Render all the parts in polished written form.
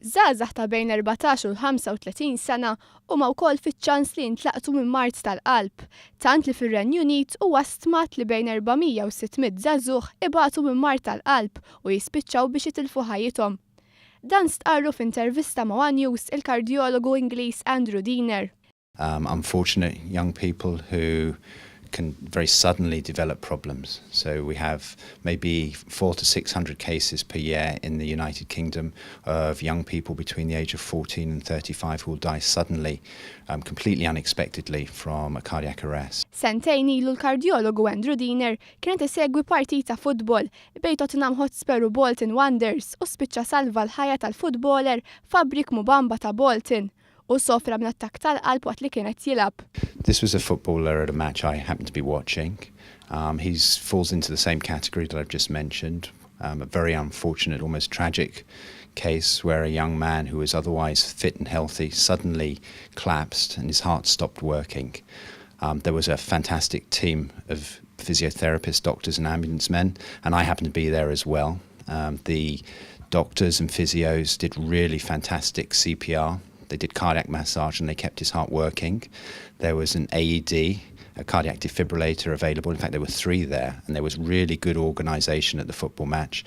Żgħażagħ ta' bejn 14 u 35 sena huma wkoll fiċ-ċans li jintlaqtu minn mard tal-qalb, tant li fir-Renju Unit huwa stmat li bejn 400 u 600 żagħżugħ ibagħtu minn mard tal-qalb u jispiċċaw biex jitilfu ħajjithom. Dan stqarru f'intervista ma' One News il-kardjologu Ingliż Andrew Diener. Unfortunate young people who can very suddenly develop problems. So we have maybe 400 to 600 cases per year in the United Kingdom of young people between the age of 14 and 35 who will die suddenly, completely unexpectedly from a cardiac arrest. Sentejn ilu l-kardjologu Andrew Diener kienet isegwi partit ta' futbol bejn Tottenham Hotspur u Bolton Wanderers u spiċċa salva l-ħajja tal-futboler Fabrik Mubamba ta' Bolton u sofra minn attakk tal-qalb waqt li kienet jilghab. This was a footballer at a match I happened to be watching. He falls into the same category that I've just mentioned. A very unfortunate, almost tragic case where a young man who was otherwise fit and healthy suddenly collapsed and his heart stopped working. There was a fantastic team of physiotherapists, doctors and ambulance men, and I happened to be there as well. The doctors and physios did really fantastic CPR. They did cardiac massage and they kept his heart working. There was an AED, a cardiac defibrillator available. In fact, there were 3 there, and there was really good organisation at the football match.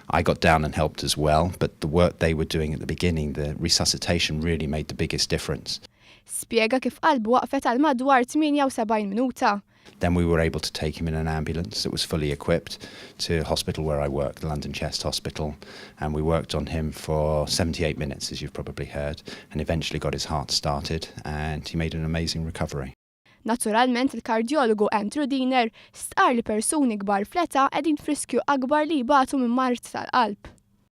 I got down and helped as well, but the work they were doing at the beginning, the resuscitation, really made the biggest difference. Spjega kif qalbu waqfet għal madwar 78 minuta. Then we were able to take him in an ambulance that was fully equipped to a hospital where I work, the London Chest Hospital, and we worked on him for 78 minutes, as you've probably heard, and eventually got his heart started, and he made an amazing recovery. Naturalment il-kardjologu Andrew Diener stqar li persuni kbar fl-età qegħdin friskju akbar li jibagħtu minn mard tal-qalb.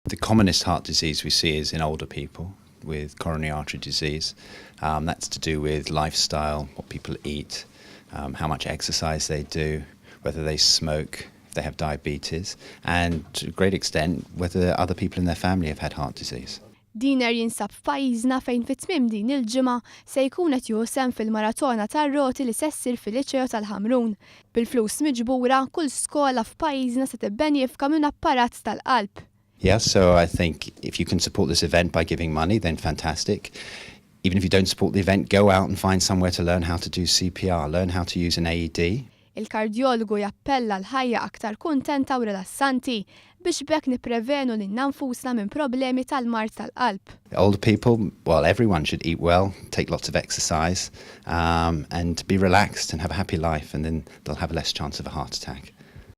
The commonest heart disease we see is in older people with coronary artery disease. That's to do with lifestyle, what people eat, how much exercise they do, whether they smoke, if they have diabetes, and to a great extent whether other people in their family have had heart disease. Diener jinsab f'pajjizna fejn fit-tmiem din il-ġimgħa se jkun qed jieħu sehem fil-Maratona tar-roti li se ssir fil-Liceo tal-hamrun. Bil-flus miġbura kull skola f'pajjiżna se tibbenefika minn apparat tal-qalb. Yeah, so I think if you can support this event by giving money, then fantastic. Even if you don't support the event, go out and find somewhere to learn how to do CPR, learn how to use an AED. Il-kardjologu jappella l-ħajja aktar kuntenta u rilassanti biex bekk nipprevenu lil nfusna minn problemi tal-mard tal-qalb. Older people, well, everyone should eat well, take lots of exercise, and be relaxed and have a happy life, and then they'll have less chance of a heart attack.